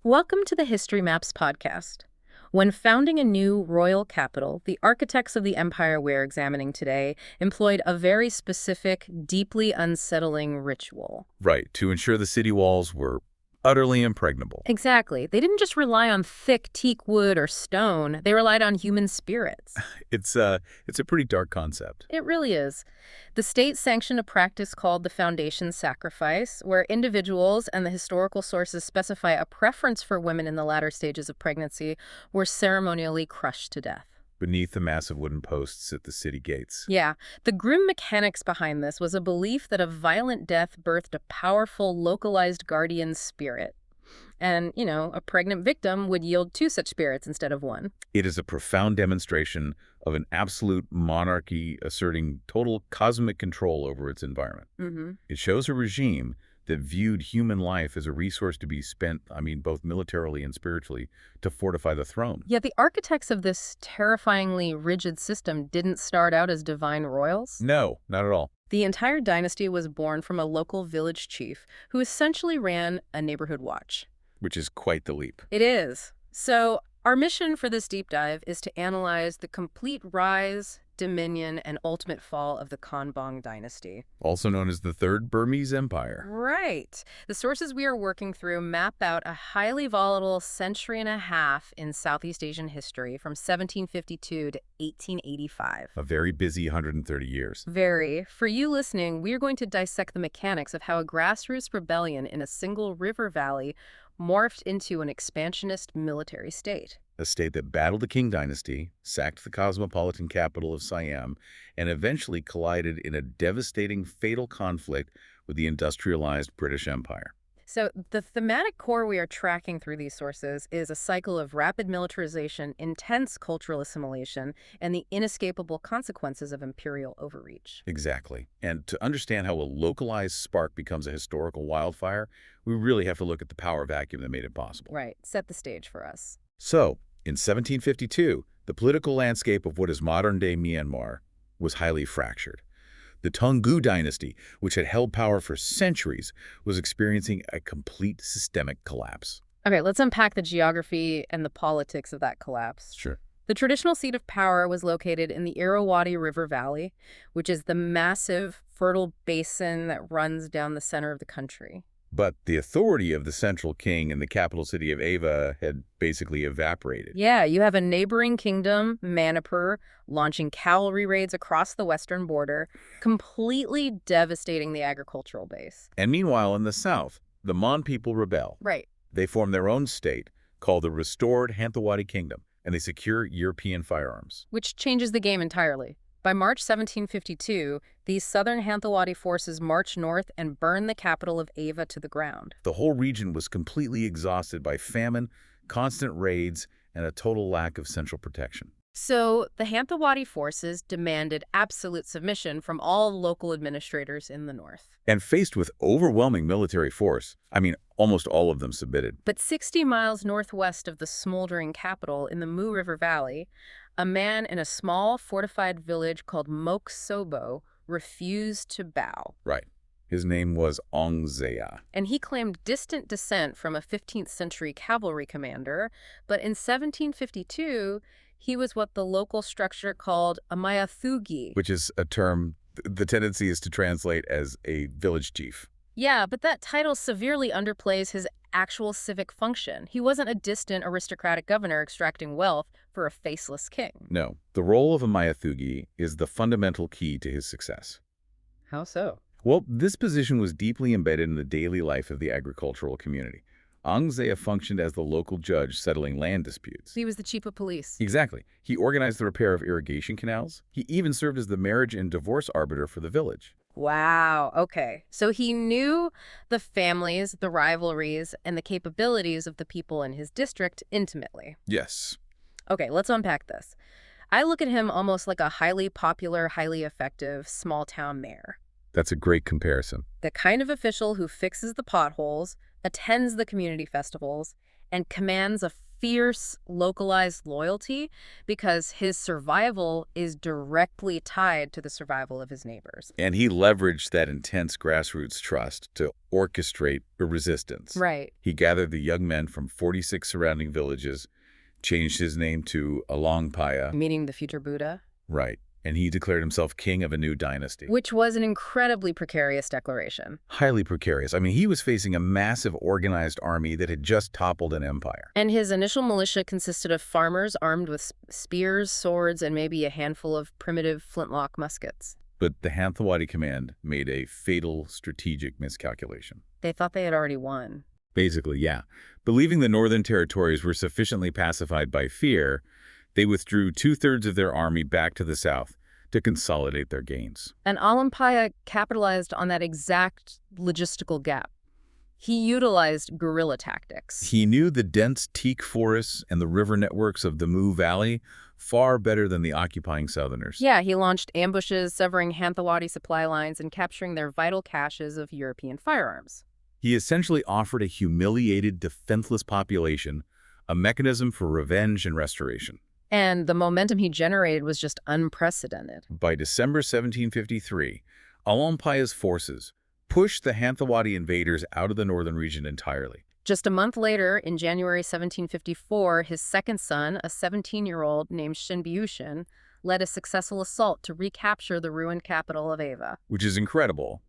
Welcome to the History Maps podcast. When founding a new royal capital, the architects of the empire we're examining today employed a very specific, deeply unsettling ritual. Right, to ensure the city walls were utterly impregnable. Exactly. They didn't just rely on thick teak wood or stone, they relied on human spirits. It's a pretty dark concept. It really is. The state sanctioned a practice called the foundation sacrifice, where individuals and the historical sources specify a preference for women in the latter stages of pregnancy were ceremonially crushed to death. Beneath the massive wooden posts at the city gates. Yeah, the grim mechanics behind this was a belief that a violent death birthed a powerful, localized guardian spirit. And, a pregnant victim would yield two such spirits instead of one. It is a profound demonstration of an absolute monarchy asserting total cosmic control over its environment. It shows a regime that viewed human life as a resource to be spent, both militarily and spiritually, to fortify the throne. Yet the architects of this terrifyingly rigid system didn't start out as divine royals. No, not at all. The entire dynasty was born from a local village chief who essentially ran a neighborhood watch. Which is quite the leap. It is. So our mission for this deep dive is to analyze the complete rise, dominion, and ultimate fall of the Konbaung Dynasty. Also known as the Third Burmese Empire. Right. The sources we are working through map out a highly volatile century and a half in Southeast Asian history from 1752 to 1885. A very busy 130 years. Very. For you listening, we are going to dissect the mechanics of how a grassroots rebellion in a single river valley morphed into an expansionist military state. A state that battled the Qing dynasty, sacked the cosmopolitan capital of Siam, and eventually collided in a devastating, fatal conflict with the industrialized British Empire. So the thematic core we are tracking through these sources is a cycle of rapid militarization, intense cultural assimilation, and the inescapable consequences of imperial overreach. Exactly. And to understand how a localized spark becomes a historical wildfire, we really have to look at the power vacuum that made it possible. Right. Set the stage for us. So, in 1752, the political landscape of what is modern-day Myanmar was highly fractured. The Konbaung Dynasty, which had held power for centuries, was experiencing a complete systemic collapse. Okay, let's unpack the geography and the politics of that collapse. Sure. The traditional seat of power was located in the Irrawaddy River Valley, which is the massive, fertile basin that runs down the center of the country. But the authority of the central king and the capital city of Ava had basically evaporated. Yeah, you have a neighboring kingdom, Manipur, launching cavalry raids across the western border, completely devastating the agricultural base. And meanwhile, in the south, the Mon people rebel. Right. They form their own state, called the Restored Hanthawaddy Kingdom, and they secure European firearms. Which changes the game entirely. By March 1752, these southern Hanthawaddy forces march north and burn the capital of Ava to the ground. The whole region was completely exhausted by famine, constant raids, and a total lack of central protection. So the Hanthawaddy forces demanded absolute submission from all local administrators in the north. And faced with overwhelming military force, almost all of them submitted. But 60 miles northwest of the smoldering capital in the Mu River Valley, a man in a small fortified village called Mok Sobo refused to bow. Right. His name was Ong Zaya. And he claimed distant descent from a 15th century cavalry commander, but in 1752, he was what the local structure called a Mayathugi. Which is a term the tendency is to translate as a village chief. Yeah, but that title severely underplays his actual civic function. He wasn't a distant aristocratic governor extracting wealth for a faceless king. No, the role of a Mayathugi is the fundamental key to his success. How so? Well, this position was deeply embedded in the daily life of the agricultural community. Ong Zaya functioned as the local judge settling land disputes. He was the chief of police. Exactly. He organized the repair of irrigation canals. He even served as the marriage and divorce arbiter for the village. Wow, okay. So he knew the families, the rivalries, and the capabilities of the people in his district intimately. Yes. Okay, let's unpack this. I look at him almost like a highly popular, highly effective small-town mayor. That's a great comparison. The kind of official who fixes the potholes, attends the community festivals, and commands a fierce, localized loyalty because his survival is directly tied to the survival of his neighbors. And he leveraged that intense grassroots trust to orchestrate a resistance. Right. He gathered the young men from 46 surrounding villages, changed his name to Alongpaya. Meaning the future Buddha. Right. And he declared himself king of a new dynasty. Which was an incredibly precarious declaration. Highly precarious. I mean, he was facing a massive organized army that had just toppled an empire. And his initial militia consisted of farmers armed with spears, swords, and maybe a handful of primitive flintlock muskets. But the Hanthawaddy command made a fatal strategic miscalculation. They thought they had already won. Basically, yeah. Believing the northern territories were sufficiently pacified by fear, they withdrew 2/3 of their army back to the south to consolidate their gains. And Alampaya capitalized on that exact logistical gap. He utilized guerrilla tactics. He knew the dense teak forests and the river networks of the Mu Valley far better than the occupying Southerners. Yeah, he launched ambushes, severing Hanthawaddy supply lines and capturing their vital caches of European firearms. He essentially offered a humiliated, defenseless population a mechanism for revenge and restoration. And the momentum he generated was just unprecedented. By December 1753, Alampaya's forces pushed the Hanthawaddy invaders out of the northern region entirely. Just a month later, in January 1754, his second son, a 17-year-old named Shinbyushin, led a successful assault to recapture the ruined capital of Ava. Which is incredible.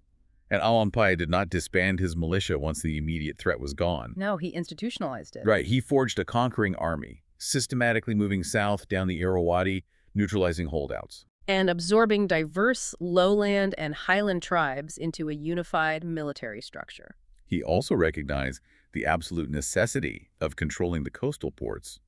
And Alampaya did not disband his militia once the immediate threat was gone. No, he institutionalized it. Right, he forged a conquering army, systematically moving south down the Irrawaddy, neutralizing holdouts. And absorbing diverse lowland and highland tribes into a unified military structure. He also recognized the absolute necessity of controlling the coastal ports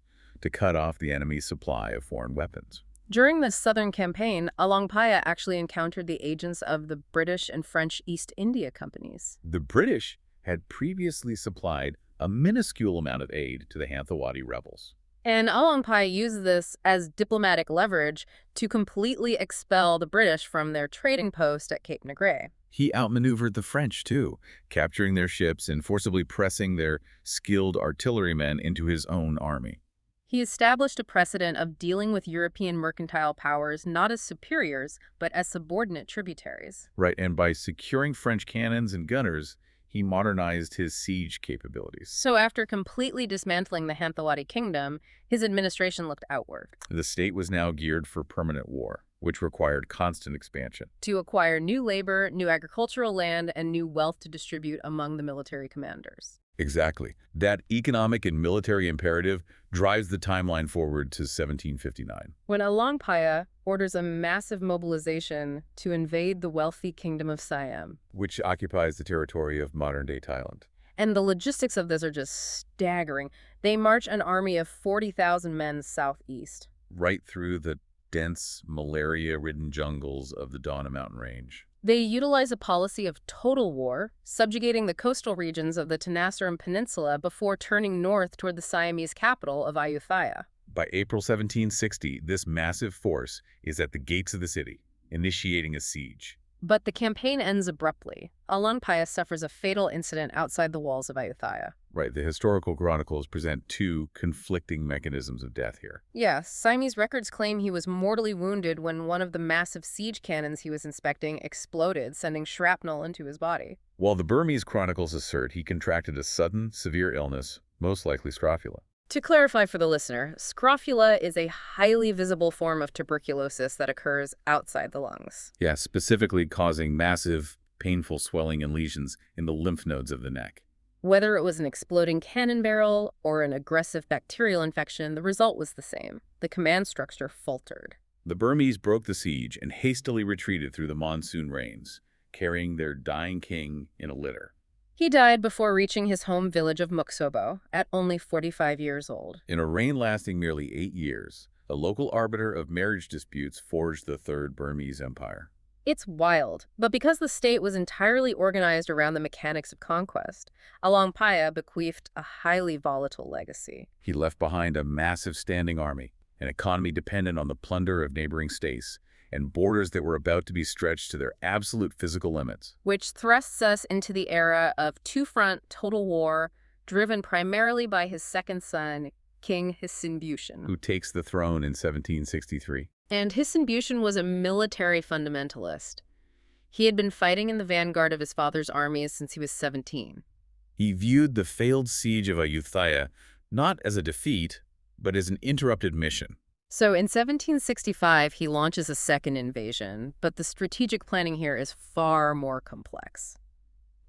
to cut off the enemy's supply of foreign weapons. During the Southern Campaign, Alampaya actually encountered the agents of the British and French East India Companies. The British had previously supplied a minuscule amount of aid to the Hanthawaddy rebels. And Alampaya used this as diplomatic leverage to completely expel the British from their trading post at Cape Negre. He outmaneuvered the French, too, capturing their ships and forcibly pressing their skilled artillerymen into his own army. He established a precedent of dealing with European mercantile powers not as superiors, but as subordinate tributaries. Right, and by securing French cannons and gunners, he modernized his siege capabilities. So after completely dismantling the Hanthawaddy kingdom, his administration looked outward. The state was now geared for permanent war, which required constant expansion. To acquire new labor, new agricultural land, and new wealth to distribute among the military commanders. Exactly. That economic and military imperative drives the timeline forward to 1759. When Alampaya orders a massive mobilization to invade the wealthy kingdom of Siam. Which occupies the territory of modern-day Thailand. And the logistics of this are just staggering. They march an army of 40,000 men southeast. Right through the dense, malaria-ridden jungles of the Dana Mountain Range. They utilize a policy of total war, subjugating the coastal regions of the Tenasserim Peninsula before turning north toward the Siamese capital of Ayutthaya. By April 1760, this massive force is at the gates of the city, initiating a siege. But the campaign ends abruptly. Alampaya suffers a fatal incident outside the walls of Ayutthaya. Right, the historical chronicles present two conflicting mechanisms of death here. Yes, Siamese records claim he was mortally wounded when one of the massive siege cannons he was inspecting exploded, sending shrapnel into his body. While the Burmese chronicles assert he contracted a sudden, severe illness, most likely scrofula. To clarify for the listener, scrofula is a highly visible form of tuberculosis that occurs outside the lungs. Yeah, specifically causing massive, painful swelling and lesions in the lymph nodes of the neck. Whether it was an exploding cannon barrel or an aggressive bacterial infection, the result was the same. The command structure faltered. The Burmese broke the siege and hastily retreated through the monsoon rains, carrying their dying king in a litter. He died before reaching his home village of Muksobo at only 45 years old. In a reign lasting merely 8 years, a local arbiter of marriage disputes forged the Third Burmese Empire. It's wild, but because the state was entirely organized around the mechanics of conquest, Alampaya bequeathed a highly volatile legacy. He left behind a massive standing army, an economy dependent on the plunder of neighboring states, and borders that were about to be stretched to their absolute physical limits. Which thrusts us into the era of two-front total war, driven primarily by his second son, King Hisinbushin. who takes the throne in 1763. And Hisinbushin was a military fundamentalist. He had been fighting in the vanguard of his father's armies since he was 17. He viewed the failed siege of Ayutthaya not as a defeat, but as an interrupted mission. So in 1765, he launches a second invasion, but the strategic planning here is far more complex.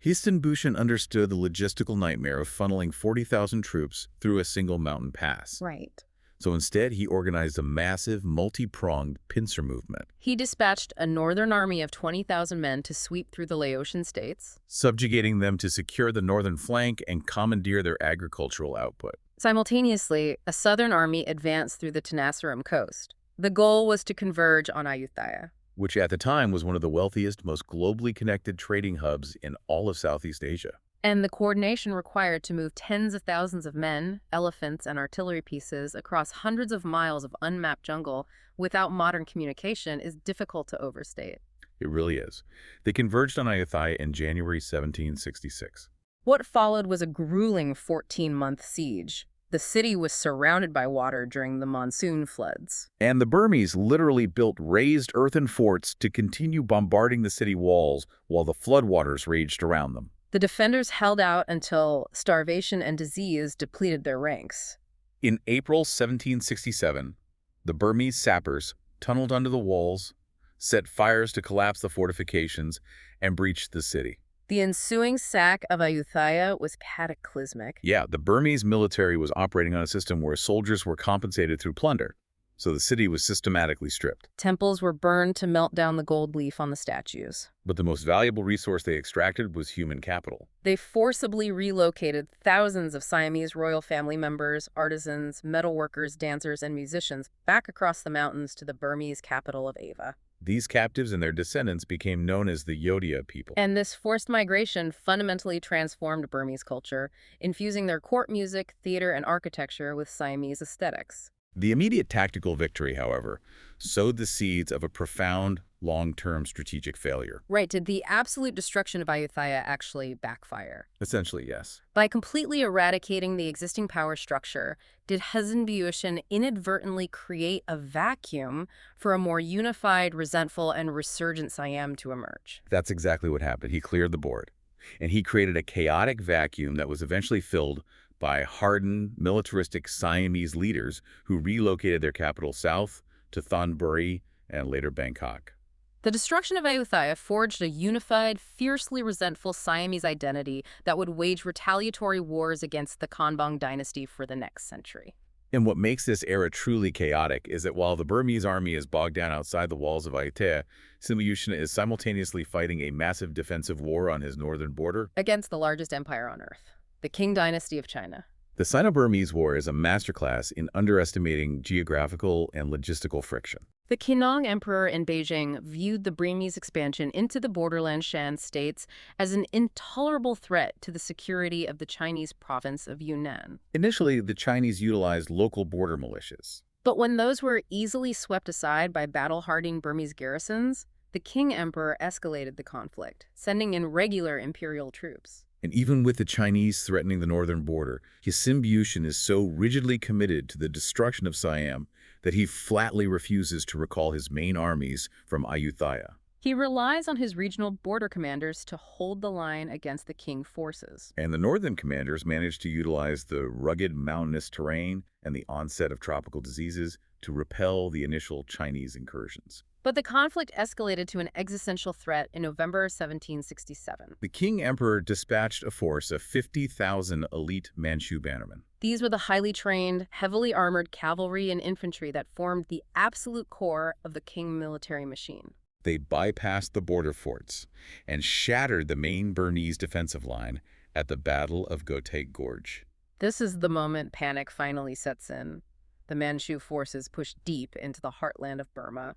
Hisinbushin understood the logistical nightmare of funneling 40,000 troops through a single mountain pass. Right. So instead, he organized a massive, multi-pronged pincer movement, He dispatched a northern army of 20,000 men to sweep through the Laotian states. subjugating them to secure the northern flank and commandeer their agricultural output. Simultaneously, a southern army advanced through the Tenasserim coast. The goal was to converge on Ayutthaya. Which at the time was one of the wealthiest, most globally connected trading hubs in all of Southeast Asia. And the coordination required to move tens of thousands of men, elephants, and artillery pieces across hundreds of miles of unmapped jungle without modern communication is difficult to overstate. It really is. They converged on Ayutthaya in January 1766. What followed was a grueling 14-month siege. The city was surrounded by water during the monsoon floods. And the Burmese literally built raised earthen forts to continue bombarding the city walls while the floodwaters raged around them. The defenders held out until starvation and disease depleted their ranks. In April 1767, the Burmese sappers tunneled under the walls, set fires to collapse the fortifications, and breached the city. The ensuing sack of Ayutthaya was cataclysmic. Yeah, the Burmese military was operating on a system where soldiers were compensated through plunder, so the city was systematically stripped. Temples were burned to melt down the gold leaf on the statues. But the most valuable resource they extracted was human capital. They forcibly relocated thousands of Siamese royal family members, artisans, metalworkers, dancers, and musicians back across the mountains to the Burmese capital of Ava. These captives and their descendants became known as the Yodia people. And this forced migration fundamentally transformed Burmese culture, infusing their court music, theater, and architecture with Siamese aesthetics. The immediate tactical victory, however, sowed the seeds of a profound, long-term strategic failure. Right, did the absolute destruction of Ayutthaya actually backfire? Essentially, yes. By completely eradicating the existing power structure, did Hisinbushin inadvertently create a vacuum for a more unified, resentful, and resurgent Siam to emerge? That's exactly what happened. He cleared the board, and he created a chaotic vacuum that was eventually filled by hardened, militaristic Siamese leaders who relocated their capital south to Thonburi and later Bangkok. The destruction of Ayutthaya forged a unified, fiercely resentful Siamese identity that would wage retaliatory wars against the Konbaung Dynasty for the next century. And what makes this era truly chaotic is that while the Burmese army is bogged down outside the walls of Ayutthaya, Hisinbushin is simultaneously fighting a massive defensive war on his northern border Against the largest empire on earth, the Qing Dynasty of China. The Sino-Burmese War is a masterclass in underestimating geographical and logistical friction. The Qinong Emperor in Beijing viewed the Burmese expansion into the borderland Shan states as an intolerable threat to the security of the Chinese province of Yunnan. Initially, the Chinese utilized local border militias. But when those were easily swept aside by battle-hardened Burmese garrisons, the Qing Emperor escalated the conflict, sending in regular imperial troops. And even with the Chinese threatening the northern border, Hisinbushin is so rigidly committed to the destruction of Siam that he flatly refuses to recall his main armies from Ayutthaya. He relies on his regional border commanders to hold the line against the Qing forces. And the northern commanders managed to utilize the rugged mountainous terrain and the onset of tropical diseases to repel the initial Chinese incursions. But the conflict escalated to an existential threat in November 1767. The Qing Emperor dispatched a force of 50,000 elite Manchu bannermen. These were the highly trained, heavily armored cavalry and infantry that formed the absolute core of the Qing military machine. They bypassed the border forts and shattered the main Burmese defensive line at the Battle of Gotek Gorge. This is the moment panic finally sets in. The Manchu forces push deep into the heartland of Burma.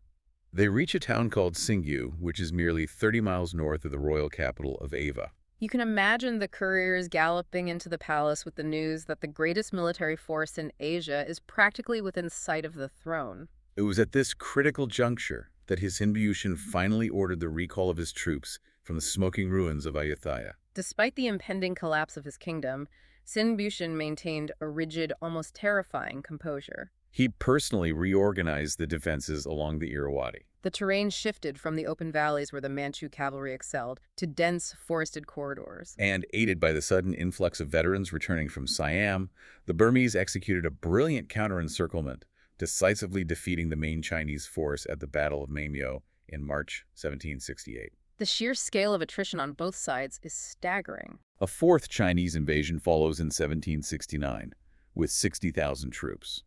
They reach a town called Singyu, which is merely 30 miles north of the royal capital of Ava. You can imagine the couriers galloping into the palace with the news that the greatest military force in Asia is practically within sight of the throne. It was at this critical juncture that Hisinbushin finally ordered the recall of his troops from the smoking ruins of Ayutthaya. Despite the impending collapse of his kingdom, Sinbushin maintained a rigid, almost terrifying composure. He personally reorganized the defenses along the Irrawaddy. The terrain shifted from the open valleys where the Manchu cavalry excelled to dense, forested corridors. And aided by the sudden influx of veterans returning from Siam, the Burmese executed a brilliant counter-encirclement, decisively defeating the main Chinese force at the Battle of Maimyo in March 1768. The sheer scale of attrition on both sides is staggering. A fourth Chinese invasion follows in 1769, with 60,000 troops.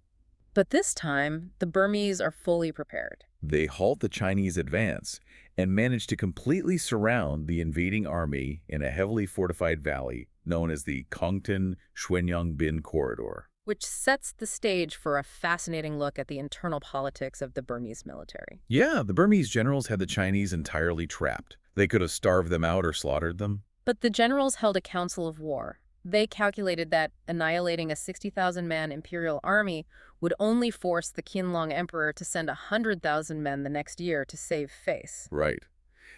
But this time, the Burmese are fully prepared. They halt the Chinese advance and manage to completely surround the invading army in a heavily fortified valley known as the Kongtan-Shwenyang-Bin Corridor. Which sets the stage for a fascinating look at the internal politics of the Burmese military. Yeah, the Burmese generals had the Chinese entirely trapped. They could have starved them out or slaughtered them. But the generals held a council of war. They calculated that annihilating a 60,000-man imperial army would only force the Qianlong emperor to send 100,000 men the next year to save face. Right.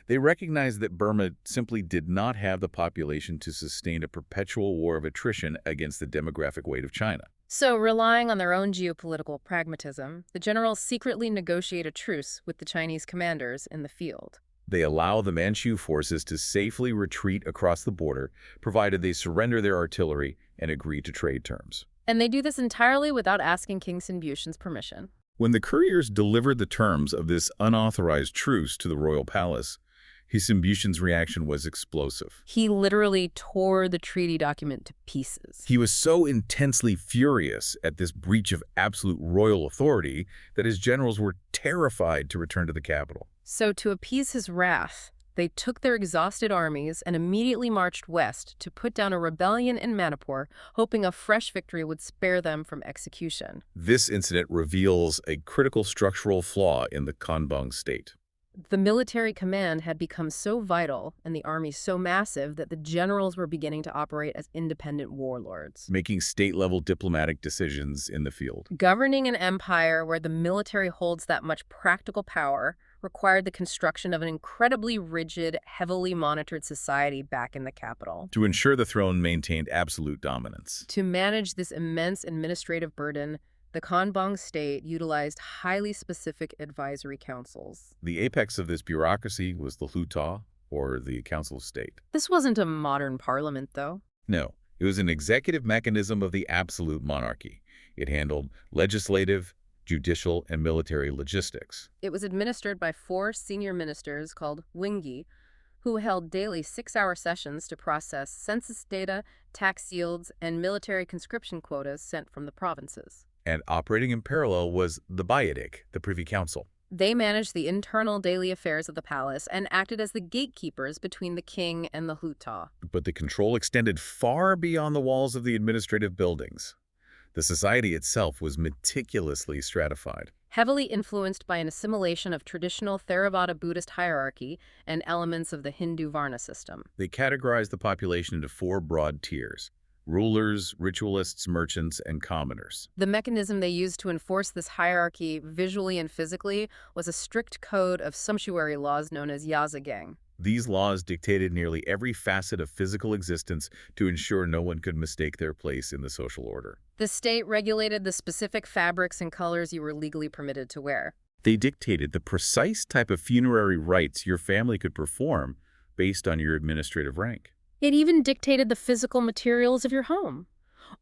They recognized that Burma simply did not have the population to sustain a perpetual war of attrition against the demographic weight of China. So, relying on their own geopolitical pragmatism, the generals secretly negotiate a truce with the Chinese commanders in the field. They allow the Manchu forces to safely retreat across the border, provided they surrender their artillery and agree to trade terms. And they do this entirely without asking King Sinbushin's permission. When the couriers delivered the terms of this unauthorized truce to the royal palace, Sinbushin's reaction was explosive. He literally tore the treaty document to pieces. He was so intensely furious at this breach of absolute royal authority that his generals were terrified to return to the capital. So to appease his wrath, they took their exhausted armies and immediately marched west to put down a rebellion in Manipur, hoping a fresh victory would spare them from execution. This incident reveals a critical structural flaw in the Konbaung state. The military command had become so vital and the army so massive that the generals were beginning to operate as independent warlords, Making state-level diplomatic decisions in the field. governing an empire where the military holds that much practical power required the construction of an incredibly rigid, heavily monitored society back in the capital. To ensure the throne maintained absolute dominance. To manage this immense administrative burden, the Konbaung state utilized highly specific advisory councils. The apex of this bureaucracy was the Huta, or the Council of State. This wasn't a modern parliament, though. No, it was an executive mechanism of the absolute monarchy. It handled legislative, judicial, and military logistics. It was administered by 4 senior ministers called Wingi, who held daily 6-hour sessions to process census data, tax yields, and military conscription quotas sent from the provinces. And operating in parallel was the Bayadik, the Privy Council. They managed the internal daily affairs of the palace and acted as the gatekeepers between the king and the Huta. But the control extended far beyond the walls of the administrative buildings. The society itself was meticulously stratified. Heavily influenced by an assimilation of traditional Theravada Buddhist hierarchy and elements of the Hindu Varna system. They categorized the population into 4 broad tiers: rulers, ritualists, merchants, and commoners. The mechanism they used to enforce this hierarchy visually and physically was a strict code of sumptuary laws known as Yazagang. These laws dictated nearly every facet of physical existence to ensure no one could mistake their place in the social order. The state regulated the specific fabrics and colors you were legally permitted to wear. They dictated the precise type of funerary rites your family could perform based on your administrative rank. It even dictated the physical materials of your home.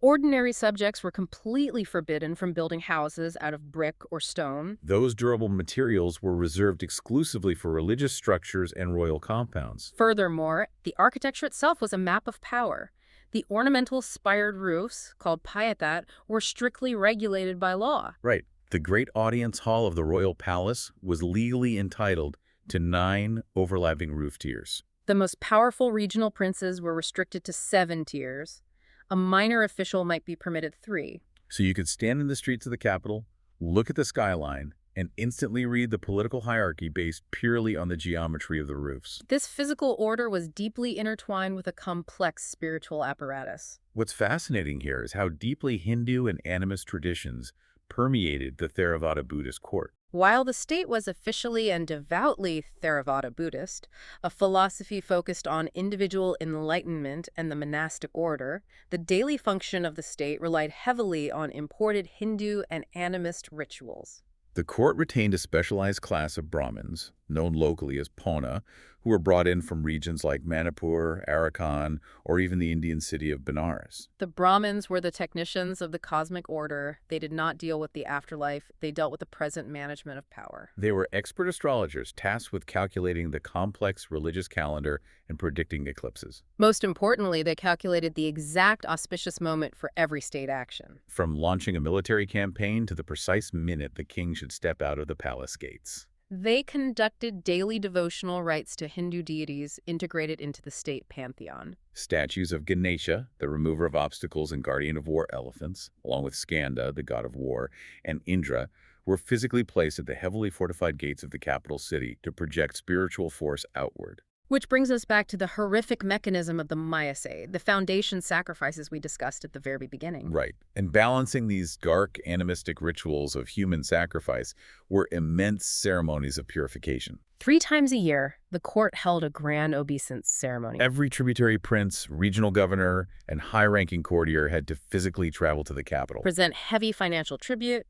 Ordinary subjects were completely forbidden from building houses out of brick or stone. Those durable materials were reserved exclusively for religious structures and royal compounds. Furthermore, the architecture itself was a map of power. The ornamental spired roofs, called payatat, were strictly regulated by law. Right. The great audience hall of the royal palace was legally entitled to 9 overlapping roof tiers. The most powerful regional princes were restricted to 7 tiers. A minor official might be permitted 3. So you could stand in the streets of the capital, look at the skyline, and instantly read the political hierarchy based purely on the geometry of the roofs. This physical order was deeply intertwined with a complex spiritual apparatus. What's fascinating here is how deeply Hindu and animist traditions permeated the Theravada Buddhist court. While the state was officially and devoutly Theravada Buddhist, a philosophy focused on individual enlightenment and the monastic order, the daily function of the state relied heavily on imported Hindu and animist rituals. The court retained a specialized class of Brahmins, known locally as Pona, who were brought in from regions like Manipur, Arakan, or even the Indian city of Benares. The Brahmins were the technicians of the cosmic order. They did not deal with the afterlife. They dealt with the present management of power. They were expert astrologers tasked with calculating the complex religious calendar and predicting eclipses. Most importantly, they calculated the exact auspicious moment for every state action. From launching a military campaign to the precise minute the king should step out of the palace gates. They conducted daily devotional rites to Hindu deities integrated into the state pantheon. Statues of Ganesha, the remover of obstacles and guardian of war elephants, along with Skanda, the god of war, and Indra, were physically placed at the heavily fortified gates of the capital city to project spiritual force outward. Which brings us back to the horrific mechanism of the Mayasay, the foundation sacrifices we discussed at the very beginning. Right. And balancing these dark animistic rituals of human sacrifice were immense ceremonies of purification. 3 times a year, the court held a grand obeisance ceremony. Every tributary prince, regional governor, and high-ranking courtier had to physically travel to the capital. Present heavy financial tribute,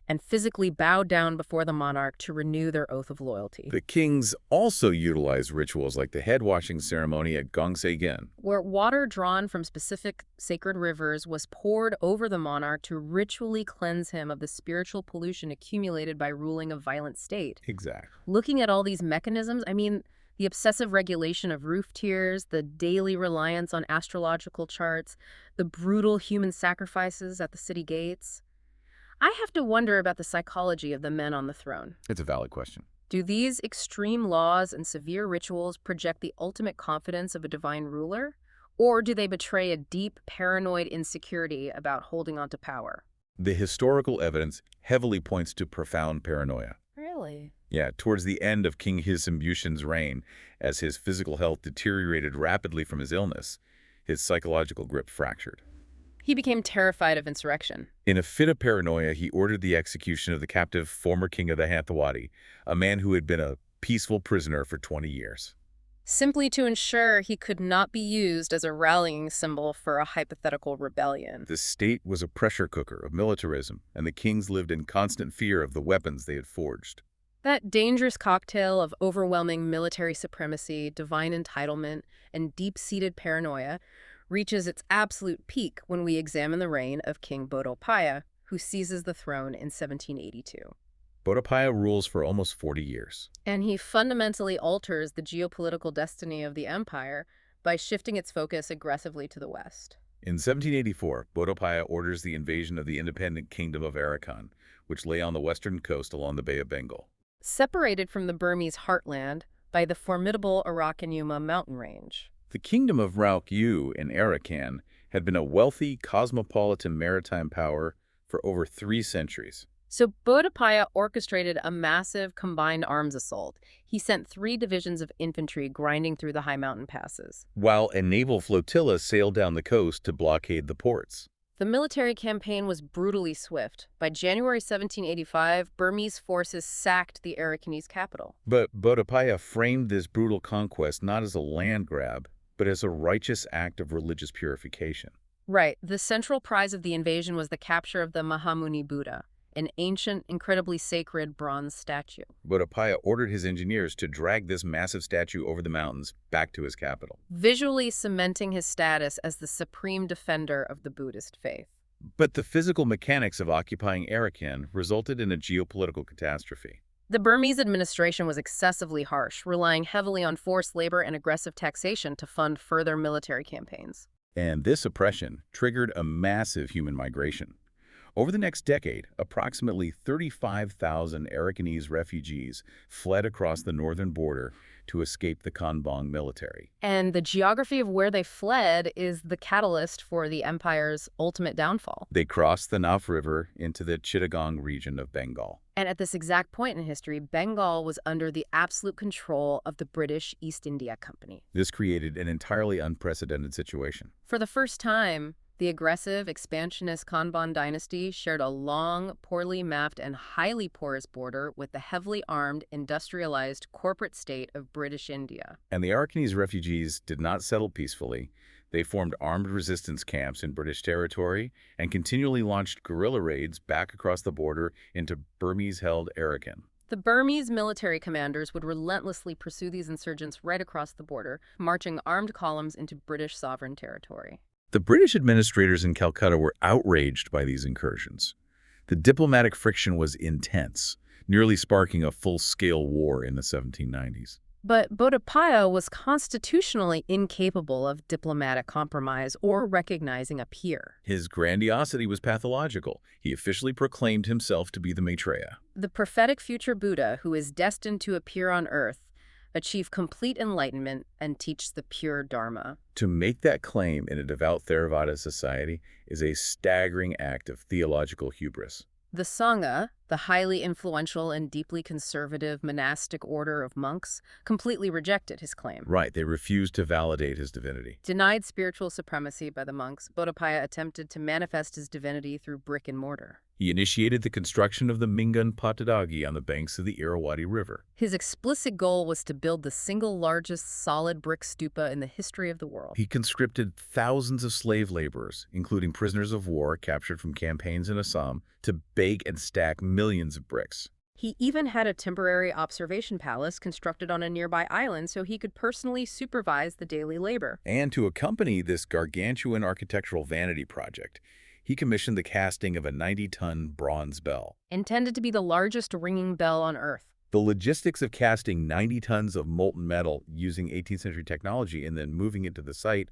and physically bow down before the monarch to renew their oath of loyalty. The kings also utilized rituals like the head-washing ceremony at Gongsaegen, where water drawn from specific sacred rivers was poured over the monarch to ritually cleanse him of the spiritual pollution accumulated by ruling a violent state. Exactly. Looking at all these mechanisms, the obsessive regulation of roof tiers, the daily reliance on astrological charts, the brutal human sacrifices at the city gates. I have to wonder about the psychology of the men on the throne. It's a valid question. Do these extreme laws and severe rituals project the ultimate confidence of a divine ruler? Or do they betray a deep, paranoid insecurity about holding on to power? The historical evidence heavily points to profound paranoia. Really? Yeah, towards the end of King Hisambhushan's reign, as his physical health deteriorated rapidly from his illness, his psychological grip fractured. He became terrified of insurrection. In a fit of paranoia, he ordered the execution of the captive former king of the Hathawadi, a man who had been a peaceful prisoner for 20 years. Simply to ensure he could not be used as a rallying symbol for a hypothetical rebellion. The state was a pressure cooker of militarism, and the kings lived in constant fear of the weapons they had forged. That dangerous cocktail of overwhelming military supremacy, divine entitlement, and deep-seated paranoia reaches its absolute peak when we examine the reign of King Bodopaya, who seizes the throne in 1782. Bodopaya rules for almost 40 years. And he fundamentally alters the geopolitical destiny of the empire by shifting its focus aggressively to the west. In 1784, Bodopaya orders the invasion of the independent kingdom of Arakan, which lay on the western coast along the Bay of Bengal. Separated from the Burmese heartland by the formidable Arakan-Yuma mountain range. The kingdom of Raukyu in Arakan had been a wealthy, cosmopolitan maritime power for over 3 centuries. So Bodopaya orchestrated a massive combined arms assault. He sent 3 divisions of infantry grinding through the high mountain passes, while a naval flotilla sailed down the coast to blockade the ports. The military campaign was brutally swift. By January 1785, Burmese forces sacked the Arakanese capital. But Bodopaya framed this brutal conquest not as a land grab, but as a righteous act of religious purification. Right. The central prize of the invasion was the capture of the Mahamuni Buddha, an ancient, incredibly sacred bronze statue. Bodopaya ordered his engineers to drag this massive statue over the mountains back to his capital, visually cementing his status as the supreme defender of the Buddhist faith. But the physical mechanics of occupying Arakan resulted in a geopolitical catastrophe. The Burmese administration was excessively harsh, relying heavily on forced labor and aggressive taxation to fund further military campaigns. And this oppression triggered a massive human migration. Over the next decade, approximately 35,000 Arakanese refugees fled across the northern border to escape the Konbaung military. And the geography of where they fled is the catalyst for the empire's ultimate downfall. They crossed the Naf River into the Chittagong region of Bengal. And at this exact point in history, Bengal was under the absolute control of the British East India Company. This created an entirely unprecedented situation. For the first time, The aggressive, expansionist Konbaung Dynasty shared a long, poorly mapped, and highly porous border with the heavily armed, industrialized corporate state of British India. And the Arakanese refugees did not settle peacefully. They formed armed resistance camps in British territory and continually launched guerrilla raids back across the border into Burmese-held Arakan. The Burmese military commanders would relentlessly pursue these insurgents right across the border, marching armed columns into British sovereign territory. The British administrators in Calcutta were outraged by these incursions. The diplomatic friction was intense, nearly sparking a full-scale war in the 1790s. But Bodapaya was constitutionally incapable of diplomatic compromise or recognizing a peer. His grandiosity was pathological. He officially proclaimed himself to be the Maitreya. The prophetic future Buddha, who is destined to appear on earth, achieve complete enlightenment, and teach the pure Dharma. To make that claim in a devout Theravada society is a staggering act of theological hubris. The Sangha, the highly influential and deeply conservative monastic order of monks, completely rejected his claim. Right, they refused to validate his divinity. Denied spiritual supremacy by the monks, Bodapaya attempted to manifest his divinity through brick and mortar. He initiated the construction of the Mingun Patadagi on the banks of the Irrawaddy River. His explicit goal was to build the single largest solid brick stupa in the history of the world. He conscripted thousands of slave laborers, including prisoners of war captured from campaigns in Assam, to bake and stack millions of bricks. He even had a temporary observation palace constructed on a nearby island so he could personally supervise the daily labor. And to accompany this gargantuan architectural vanity project, he commissioned the casting of a 90-ton bronze bell. Intended to be the largest ringing bell on Earth. The logistics of casting 90 tons of molten metal using 18th century technology and then moving it to the site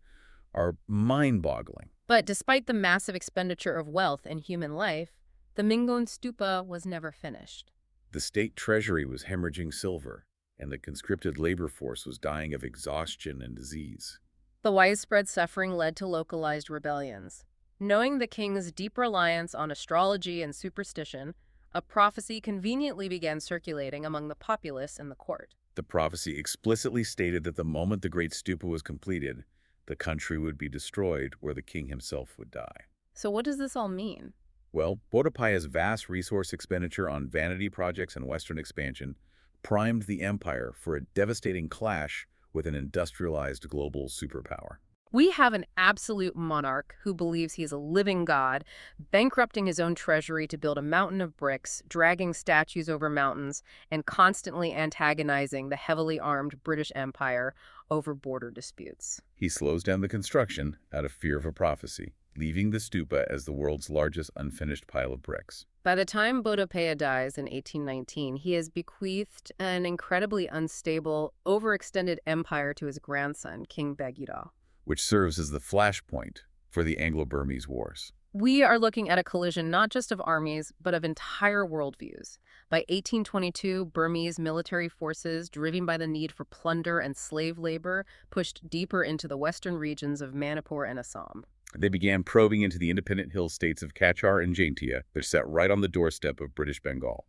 are mind-boggling. But despite the massive expenditure of wealth and human life, the Mingun Stupa was never finished. The state treasury was hemorrhaging silver, and the conscripted labor force was dying of exhaustion and disease. The widespread suffering led to localized rebellions. Knowing the king's deep reliance on astrology and superstition, a prophecy conveniently began circulating among the populace and the court. The prophecy explicitly stated that the moment the Great Stupa was completed, the country would be destroyed or the king himself would die. So what does this all mean? Well, Bodapaya's vast resource expenditure on vanity projects and Western expansion primed the empire for a devastating clash with an industrialized global superpower. We have an absolute monarch who believes he is a living god, bankrupting his own treasury to build a mountain of bricks, dragging statues over mountains, and constantly antagonizing the heavily armed British Empire over border disputes. He slows down the construction out of fear of a prophecy, leaving the stupa as the world's largest unfinished pile of bricks. By the time Bodapaya dies in 1819, he has bequeathed an incredibly unstable, overextended empire to his grandson, King Bagidal, which serves as the flashpoint for the Anglo-Burmese Wars. We are looking at a collision not just of armies, but of entire worldviews. By 1822, Burmese military forces, driven by the need for plunder and slave labor, pushed deeper into the western regions of Manipur and Assam. They began probing into the independent hill states of Cachar and Jaintia, which sat right on the doorstep of British Bengal.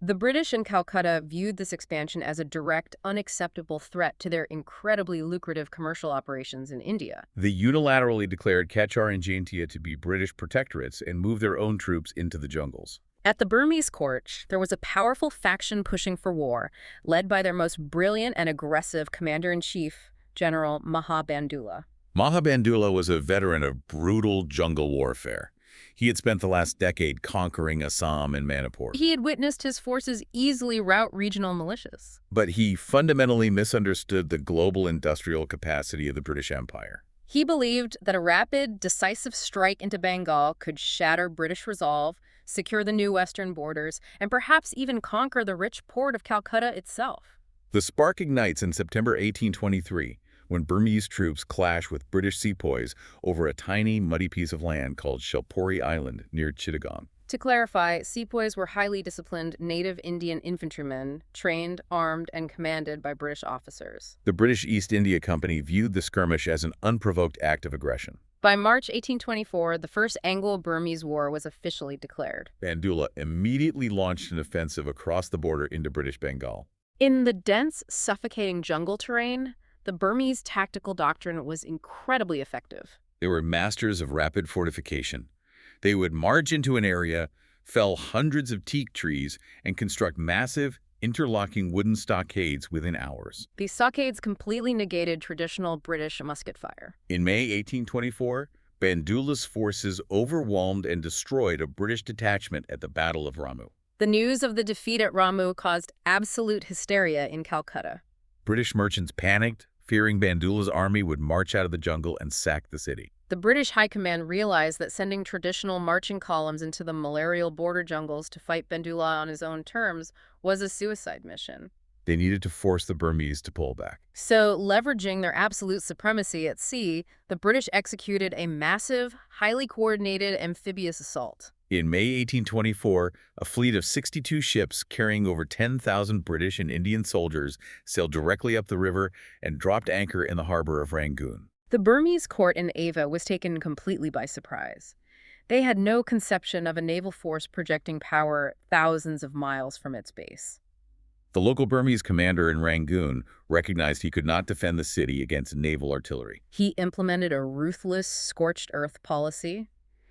The British in Calcutta viewed this expansion as a direct, unacceptable threat to their incredibly lucrative commercial operations in India. They unilaterally declared Cachar and Jaintia to be British protectorates and moved their own troops into the jungles. At the Burmese court, there was a powerful faction pushing for war, led by their most brilliant and aggressive commander-in-chief, General Mahabandula. Mahabandula was a veteran of brutal jungle warfare. He had spent the last decade conquering Assam and Manipur. He had witnessed his forces easily rout regional militias. But he fundamentally misunderstood the global industrial capacity of the British Empire. He believed that a rapid, decisive strike into Bengal could shatter British resolve, secure the new western borders, and perhaps even conquer the rich port of Calcutta itself. The spark ignites in September 1823, when Burmese troops clash with British sepoys over a tiny, muddy piece of land called Shelpuri Island near Chittagong. To clarify, sepoys were highly disciplined native Indian infantrymen, trained, armed, and commanded by British officers. The British East India Company viewed the skirmish as an unprovoked act of aggression. By March 1824, the First Anglo-Burmese War was officially declared. Bandula immediately launched an offensive across the border into British Bengal. In the dense, suffocating jungle terrain, the Burmese tactical doctrine was incredibly effective. They were masters of rapid fortification. They would march into an area, fell hundreds of teak trees, and construct massive, interlocking wooden stockades within hours. These stockades completely negated traditional British musket fire. In May 1824, Bandoola's forces overwhelmed and destroyed a British detachment at the Battle of Ramu. The news of the defeat at Ramu caused absolute hysteria in Calcutta. British merchants panicked, fearing Bandoola's army would march out of the jungle and sack the city. The British High Command realized that sending traditional marching columns into the malarial border jungles to fight Bandoola on his own terms was a suicide mission. They needed to force the Burmese to pull back. So, leveraging their absolute supremacy at sea, the British executed a massive, highly coordinated amphibious assault. In May 1824, a fleet of 62 ships carrying over 10,000 British and Indian soldiers sailed directly up the river and dropped anchor in the harbor of Rangoon. The Burmese court in Ava was taken completely by surprise. They had no conception of a naval force projecting power thousands of miles from its base. The local Burmese commander in Rangoon recognized he could not defend the city against naval artillery. He implemented a ruthless, scorched earth policy.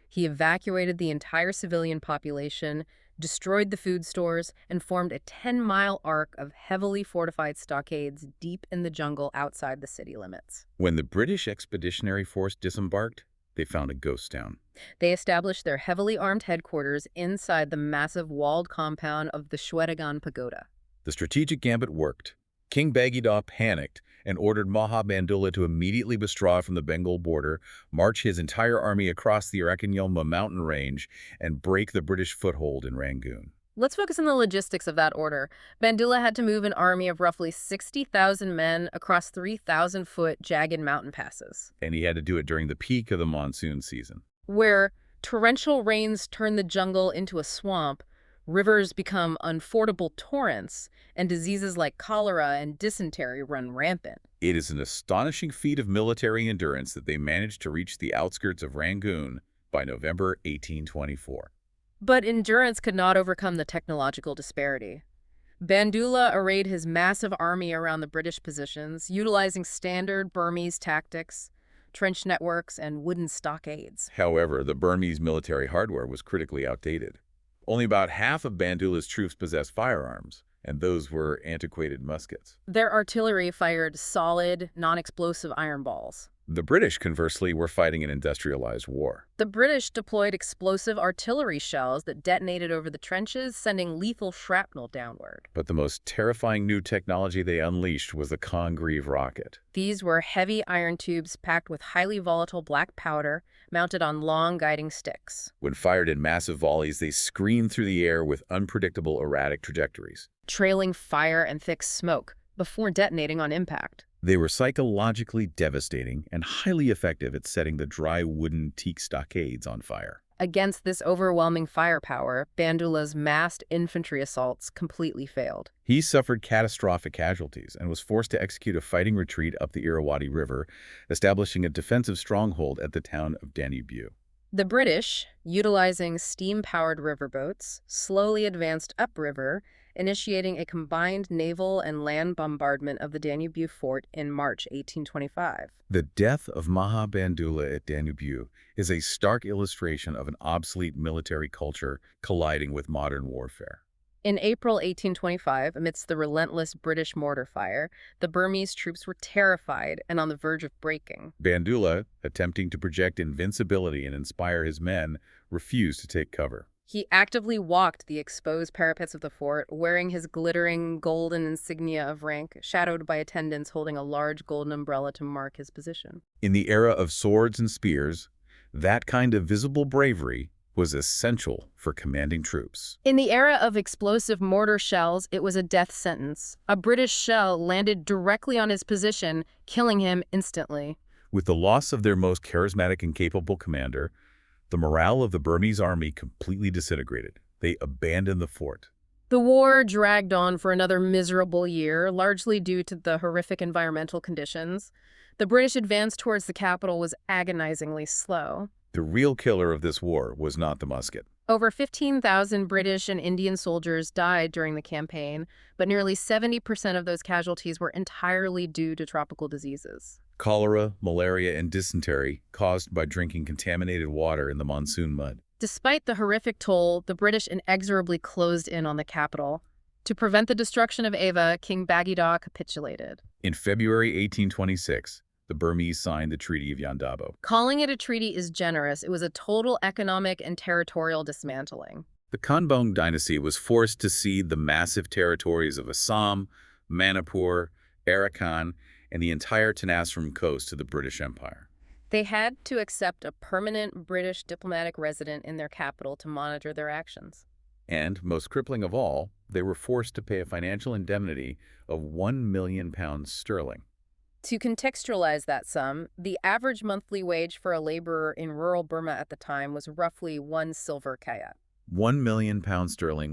He evacuated the entire civilian population, destroyed the food stores, and formed a 10-mile arc of heavily fortified stockades deep in the jungle outside the city limits. When the British Expeditionary Force disembarked, they found a ghost town. They established their heavily armed headquarters inside the massive walled compound of the Shwedagon Pagoda. The strategic gambit worked. King Baghidaw panicked and ordered Maha Bandoola to immediately withdraw from the Bengal border, march his entire army across the Arakanylma mountain range, and break the British foothold in Rangoon. Let's focus on the logistics of that order. Bandoola had to move an army of roughly 60,000 men across 3,000-foot jagged mountain passes, And he had to do it during the peak of the monsoon season. where torrential rains turn the jungle into a swamp, rivers become unfordable torrents, and diseases like cholera and dysentery run rampant. It is an astonishing feat of military endurance that they managed to reach the outskirts of Rangoon by November 1824. But endurance could not overcome the technological disparity. Bandoola arrayed his massive army around the British positions, utilizing standard Burmese tactics, trench networks, and wooden stockades. However, the Burmese military hardware was critically outdated. Only about half of Bandoola's troops possessed firearms, and those were antiquated muskets. Their artillery fired solid, non-explosive iron balls. The British, conversely, were fighting an industrialized war. The British deployed explosive artillery shells that detonated over the trenches, sending lethal shrapnel downward. But the most terrifying new technology they unleashed was the Congreve rocket. These were heavy iron tubes packed with highly volatile black powder, mounted on long guiding sticks. When fired in massive volleys, they screamed through the air with unpredictable erratic trajectories. Trailing fire and thick smoke before detonating on impact. They were psychologically devastating and highly effective at setting the dry wooden teak stockades on fire. Against this overwhelming firepower, Bandoola's massed infantry assaults completely failed. He suffered catastrophic casualties and was forced to execute a fighting retreat up the Irrawaddy River, establishing a defensive stronghold at the town of Danube. The British, utilizing steam-powered riverboats, slowly advanced upriver, initiating a combined naval and land bombardment of the Danube fort in March 1825. The death of Maha Bandoola at Danube is a stark illustration of an obsolete military culture colliding with modern warfare. In April 1825, amidst the relentless British mortar fire, the Burmese troops were terrified and on the verge of breaking. Bandoola, attempting to project invincibility and inspire his men, refused to take cover. He actively walked the exposed parapets of the fort, wearing his glittering golden insignia of rank, shadowed by attendants holding a large golden umbrella to mark his position. In the era of swords and spears, that kind of visible bravery was essential for commanding troops. In the era of explosive mortar shells, it was a death sentence. A British shell landed directly on his position, killing him instantly. With the loss of their most charismatic and capable commander, the morale of the Burmese army completely disintegrated. They abandoned the fort. The war dragged on for another miserable year, largely due to the horrific environmental conditions. The British advance towards the capital was agonizingly slow. The real killer of this war was not the musket. Over 15,000 British and Indian soldiers died during the campaign, but nearly 70% of those casualties were entirely due to tropical diseases. Cholera, malaria, and dysentery caused by drinking contaminated water in the monsoon mud. Despite the horrific toll, the British inexorably closed in on the capital. To prevent the destruction of Ava, King Bagidagh capitulated. In February 1826, the Burmese signed the Treaty of Yandabo. Calling it a treaty is generous. It was a total economic and territorial dismantling. The Konbaung Dynasty was forced to cede the massive territories of Assam, Manipur, Arakan, and the entire Tenasserim coast to the British Empire. They had to accept a permanent British diplomatic resident in their capital to monitor their actions. And, most crippling of all, they were forced to pay a financial indemnity of £1 million. To contextualize that sum, the average monthly wage for a laborer in rural Burma at the time was roughly 1 silver kyat. £1 million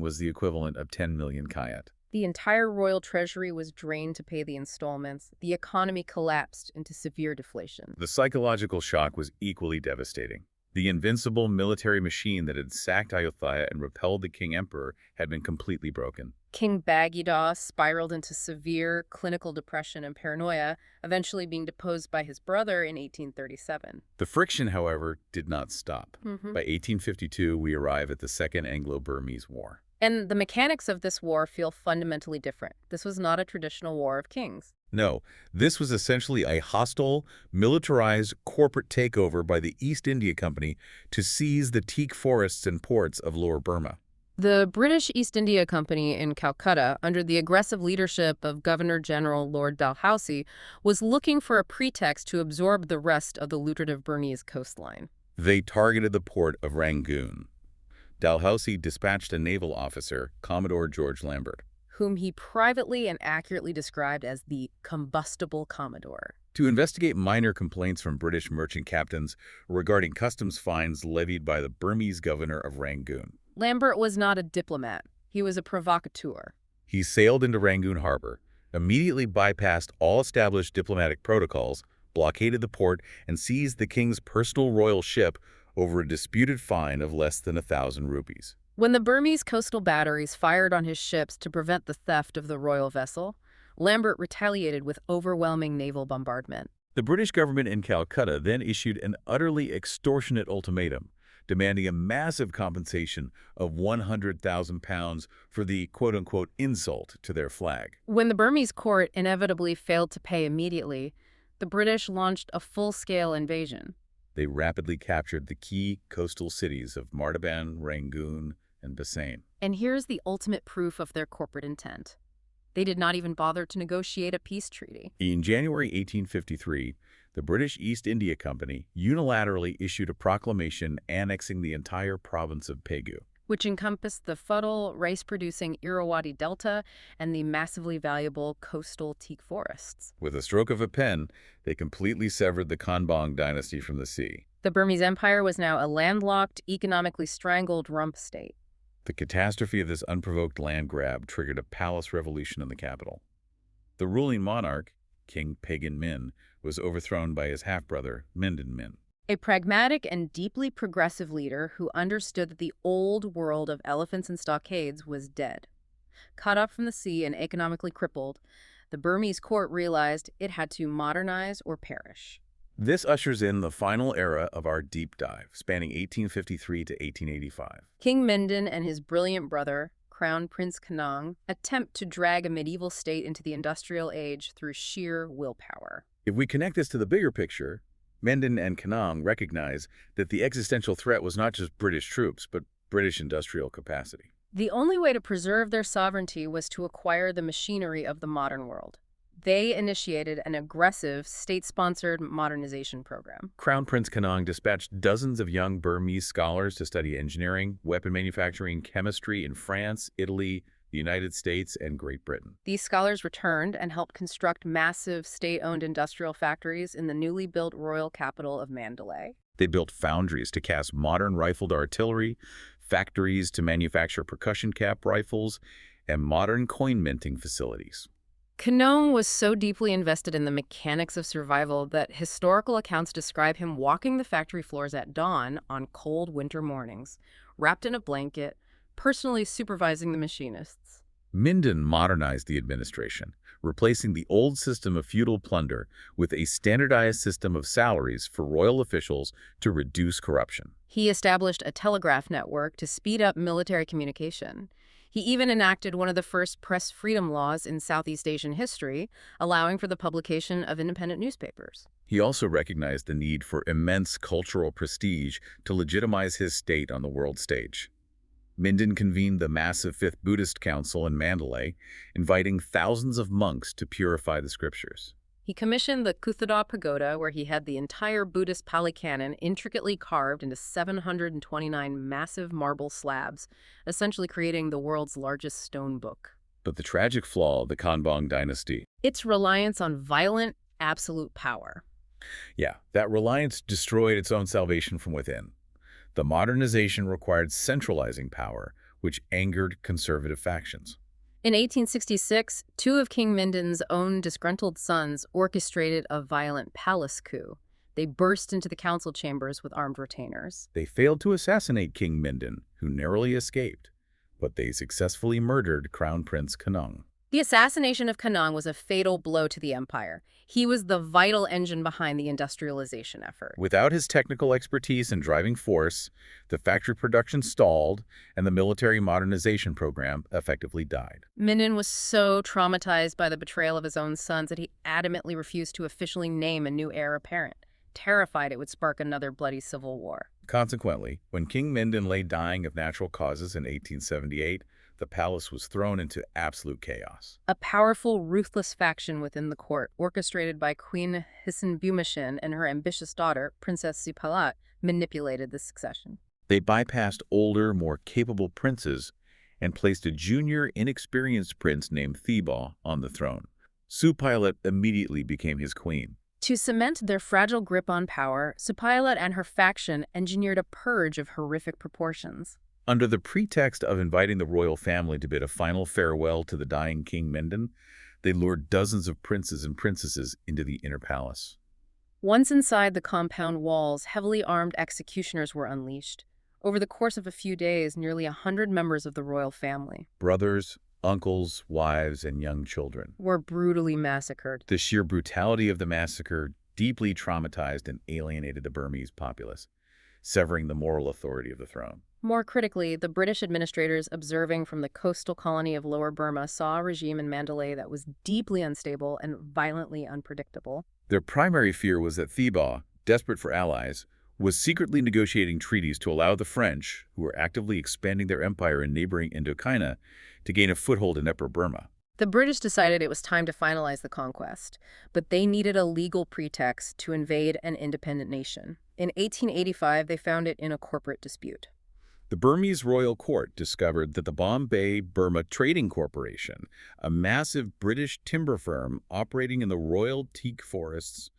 was the equivalent of 10 million kyat. The entire royal treasury was drained to pay the installments. The economy collapsed into severe deflation. The psychological shock was equally devastating. The invincible military machine that had sacked Ayutthaya and repelled the king-emperor had been completely broken. King Bagidagh spiraled into severe clinical depression and paranoia, eventually being deposed by his brother in 1837. The friction, however, did not stop. By 1852, we arrive at the Second Anglo-Burmese War. And the mechanics of this war feel fundamentally different. This was not a traditional war of kings. No, this was essentially a hostile, militarized corporate takeover by the East India Company to seize the teak forests and ports of Lower Burma. The British East India Company in Calcutta, under the aggressive leadership of Governor-General Lord Dalhousie, was looking for a pretext to absorb the rest of the lucrative Burmese coastline. They targeted the port of Rangoon. Dalhousie dispatched a naval officer, Commodore George Lambert, whom he privately and accurately described as the combustible Commodore, to investigate minor complaints from British merchant captains regarding customs fines levied by the Burmese governor of Rangoon. Lambert was not a diplomat. He was a provocateur. He sailed into Rangoon harbor, immediately bypassed all established diplomatic protocols, blockaded the port, and seized the king's personal royal ship over a disputed fine of less than 1,000 rupees. When the Burmese coastal batteries fired on his ships to prevent the theft of the royal vessel, Lambert retaliated with overwhelming naval bombardment. The British government in Calcutta then issued an utterly extortionate ultimatum, demanding a massive compensation of £100,000 for the quote-unquote insult to their flag. When the Burmese court inevitably failed to pay immediately, the British launched a full-scale invasion. They rapidly captured the key coastal cities of Martaban, Rangoon, and Bassein. And here's the ultimate proof of their corporate intent. They did not even bother to negotiate a peace treaty. In January 1853, the British East India Company unilaterally issued a proclamation annexing the entire province of Pegu, which encompassed the fertile, rice-producing Irrawaddy Delta and the massively valuable coastal teak forests. With a stroke of a pen, they completely severed the Konbaung Dynasty from the sea. The Burmese Empire was now a landlocked, economically strangled rump state. The catastrophe of this unprovoked land grab triggered a palace revolution in the capital. The ruling monarch, King Pagan Min, was overthrown by his half-brother, Mindon Min, a pragmatic and deeply progressive leader who understood that the old world of elephants and stockades was dead. Cut off from the sea and economically crippled, the Burmese court realized it had to modernize or perish. This ushers in the final era of our deep dive, spanning 1853 to 1885. King Mindon and his brilliant brother, Crown Prince Konbaung, attempt to drag a medieval state into the industrial age through sheer willpower. If we connect this to the bigger picture, Mindon and Konbaung recognize that the existential threat was not just British troops, but British industrial capacity. The only way to preserve their sovereignty was to acquire the machinery of the modern world. They initiated an aggressive, state-sponsored modernization program. Crown Prince Konbaung dispatched dozens of young Burmese scholars to study engineering, weapon manufacturing, chemistry in France, Italy, the United States, and Great Britain. These scholars returned and helped construct massive state-owned industrial factories in the newly built royal capital of Mandalay. They built foundries to cast modern rifled artillery, factories to manufacture percussion cap rifles, and modern coin minting facilities. Konbaung was so deeply invested in the mechanics of survival that historical accounts describe him walking the factory floors at dawn on cold winter mornings, wrapped in a blanket, personally supervising the machinists. Mindon modernized the administration, replacing the old system of feudal plunder with a standardized system of salaries for royal officials to reduce corruption. He established a telegraph network to speed up military communication. He even enacted one of the first press freedom laws in Southeast Asian history, allowing for the publication of independent newspapers. He also recognized the need for immense cultural prestige to legitimize his state on the world stage. Mindon convened the massive Fifth Buddhist Council in Mandalay, inviting thousands of monks to purify the scriptures. He commissioned the Kuthada Pagoda, where he had the entire Buddhist Pali Canon intricately carved into 729 massive marble slabs, essentially creating the world's largest stone book. But the tragic flaw of the Konbaung Dynasty, Its reliance on violent, absolute power. that reliance destroyed its own salvation from within. The modernization required centralizing power, which angered conservative factions. In 1866, two of King Mindon's own disgruntled sons orchestrated a violent palace coup. They burst into the council chambers with armed retainers. They failed to assassinate King Mindon, who narrowly escaped, but they successfully murdered Crown Prince Konbaung. The assassination of Konbaung was a fatal blow to the empire. He was the vital engine behind the industrialization effort. Without his technical expertise and driving force, the factory production stalled and the military modernization program effectively died. Mindon was so traumatized by the betrayal of his own sons that he adamantly refused to officially name a new heir apparent, terrified it would spark another bloody civil war. Consequently, when King Mindon lay dying of natural causes in 1878, the palace was thrown into absolute chaos. A powerful, ruthless faction within the court, orchestrated by Queen Hisenbumashin and her ambitious daughter, Princess Sipalat, manipulated the succession. They bypassed older, more capable princes and placed a junior, inexperienced prince named Thibaw on the throne. Supailat immediately became his queen. To cement their fragile grip on power, Supailat and her faction engineered a purge of horrific proportions. Under the pretext of inviting the royal family to bid a final farewell to the dying King Mindon, they lured dozens of princes and princesses into the inner palace. Once inside the compound walls, heavily armed executioners were unleashed. Over the course of a few days, nearly 100 members of the royal family, Brothers, uncles, wives, and young children, were brutally massacred. the sheer brutality of the massacre deeply traumatized and alienated the Burmese populace, severing the moral authority of the throne. More critically, the British administrators observing from the coastal colony of Lower Burma saw a regime in Mandalay that was deeply unstable and violently unpredictable. Their primary fear was that Thibaw, desperate for allies, was secretly negotiating treaties to allow the French, who were actively expanding their empire in neighboring Indochina, to gain a foothold in Upper Burma. The British decided it was time to finalize the conquest, but they needed a legal pretext to invade an independent nation. In 1885, they found it in a corporate dispute. The Burmese royal court discovered that the Bombay-Burma Trading Corporation, a massive British timber firm operating in the royal teak forests,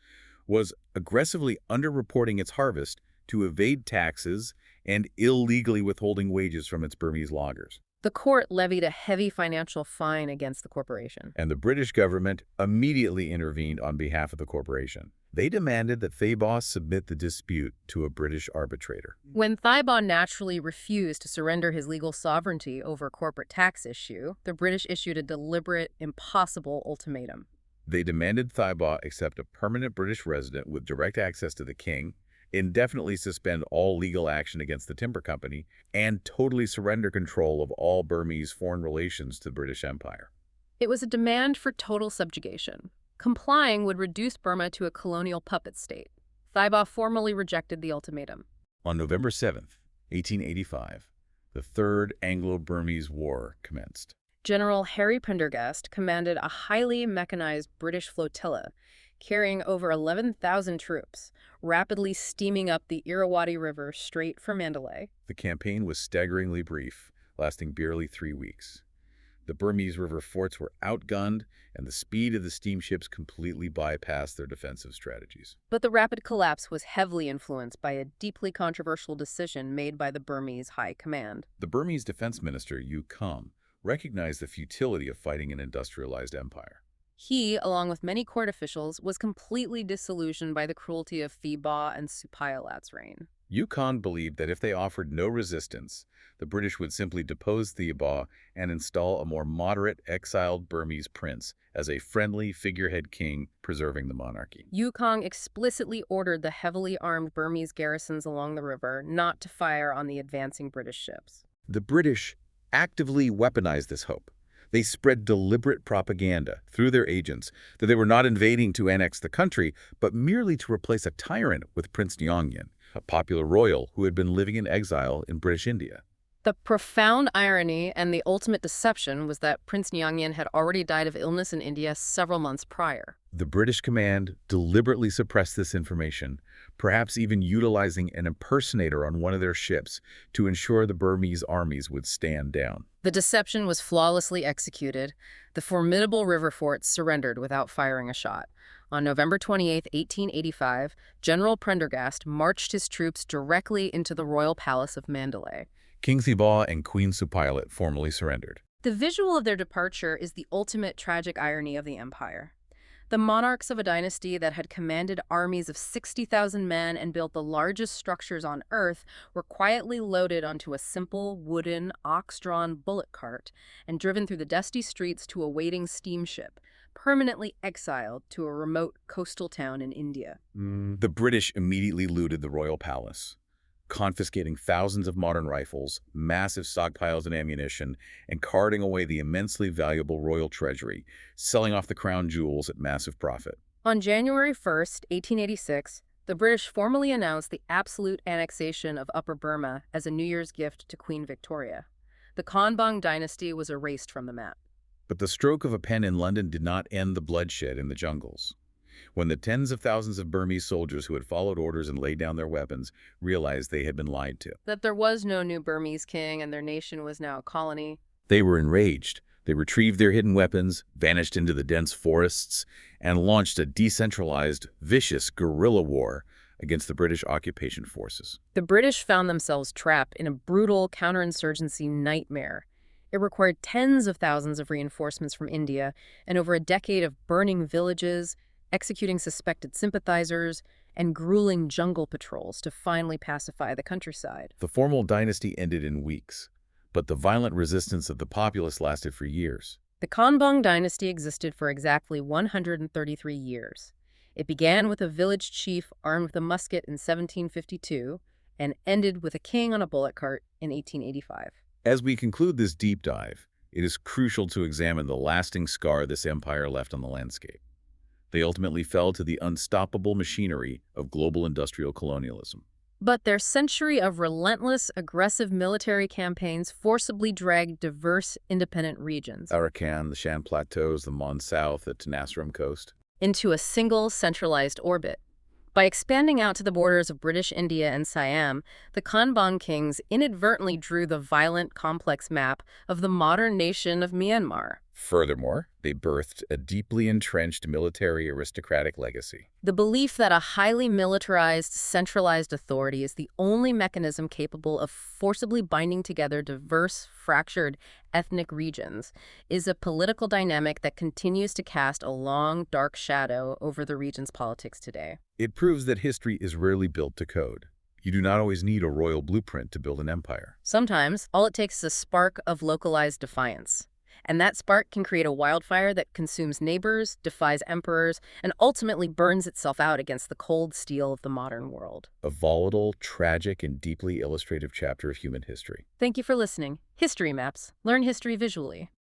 was aggressively underreporting its harvest to evade taxes and illegally withholding wages from its Burmese loggers. The court levied a heavy financial fine against the corporation. And the British government immediately intervened on behalf of the corporation. They demanded that Thibaw submit the dispute to a British arbitrator. When Thibaw naturally refused to surrender his legal sovereignty over a corporate tax issue, the British issued a deliberate, impossible ultimatum. They demanded Thibaw accept a permanent British resident with direct access to the king, indefinitely suspend all legal action against the timber company, and totally surrender control of all Burmese foreign relations to the British Empire. It was a demand for total subjugation. Complying would reduce Burma to a colonial puppet state. Thibaw formally rejected the ultimatum. On November 7th, 1885, the Third Anglo-Burmese War commenced. General Harry Prendergast commanded a highly mechanized British flotilla carrying over 11,000 troops, rapidly steaming up the Irrawaddy River straight for Mandalay. The campaign was staggeringly brief, lasting barely 3 weeks. The Burmese river forts were outgunned, and the speed of the steamships completely bypassed their defensive strategies. But the rapid collapse was heavily influenced by a deeply controversial decision made by the Burmese High Command. The Burmese defense minister, U Kum, recognized the futility of fighting an industrialized empire. He, along with many court officials, was completely disillusioned by the cruelty of Thibaw and Supailat's reign. Yukon believed that if they offered no resistance, the British would simply depose Theobald and install a more moderate, exiled Burmese prince as a friendly figurehead king, preserving the monarchy. Yukon explicitly ordered the heavily armed Burmese garrisons along the river not to fire on the advancing British ships. The British actively weaponized this hope. They spread deliberate propaganda through their agents that they were not invading to annex the country, but merely to replace a tyrant with Prince Nyong'an, a popular royal who had been living in exile in British India. The profound irony and the ultimate deception was that Prince Nyong'an had already died of illness in India several months prior. The British command deliberately suppressed this information, perhaps even utilizing an impersonator on one of their ships to ensure the Burmese armies would stand down. The deception was flawlessly executed. The formidable river forts surrendered without firing a shot. On November 28, 1885, General Prendergast marched his troops directly into the royal palace of Mandalay. King Thibaw and Queen Supilot formally surrendered. The visual of their departure is the ultimate tragic irony of the empire. The monarchs of a dynasty that had commanded armies of 60,000 men and built the largest structures on Earth were quietly loaded onto a simple, wooden, ox-drawn bullock cart and driven through the dusty streets to a waiting steamship, permanently exiled to a remote coastal town in India. The British immediately looted the royal palace, confiscating thousands of modern rifles, massive stockpiles of ammunition, and carting away the immensely valuable royal treasury, selling off the crown jewels at massive profit. On January 1st, 1886, the British formally announced the absolute annexation of Upper Burma as a New Year's gift to Queen Victoria. The Konbaung Dynasty was erased from the map. But the stroke of a pen in London did not end the bloodshed in the jungles. When the tens of thousands of Burmese soldiers who had followed orders and laid down their weapons realized they had been lied to, That there was no new Burmese king and their nation was now a colony. they were enraged. They retrieved their hidden weapons, vanished into the dense forests, and launched a decentralized, vicious guerrilla war against the British occupation forces. The British found themselves trapped in a brutal counterinsurgency nightmare. It required tens of thousands of reinforcements from India and over a decade of burning villages, executing suspected sympathizers, and grueling jungle patrols to finally pacify the countryside. The formal dynasty ended in weeks, but the violent resistance of the populace lasted for years. The Konbaung Dynasty existed for exactly 133 years. It began with a village chief armed with a musket in 1752 and ended with a king on a bullock cart in 1885. As we conclude this deep dive, it is crucial to examine the lasting scar this empire left on the landscape. They ultimately fell to the unstoppable machinery of global industrial colonialism. But their century of relentless, aggressive military campaigns forcibly dragged diverse, independent regions Arakan, the Shan Plateaus, the Mon South, the Tenasserim Coast. into a single, centralized orbit. By expanding out to the borders of British India and Siam, the Konbaung kings inadvertently drew the violent, complex map of the modern nation of Myanmar. Furthermore, they birthed a deeply entrenched military aristocratic legacy. The belief that a highly militarized, centralized authority is the only mechanism capable of forcibly binding together diverse, fractured ethnic regions is a political dynamic that continues to cast a long, dark shadow over the region's politics today. It proves that history is rarely built to code. You do not always need a royal blueprint to build an empire. Sometimes, all it takes is a spark of localized defiance. And that spark can create a wildfire that consumes neighbors, defies emperors, and ultimately burns itself out against the cold steel of the modern world. A volatile, tragic, and deeply illustrative chapter of human history. Thank you for listening. History Maps. Learn history visually.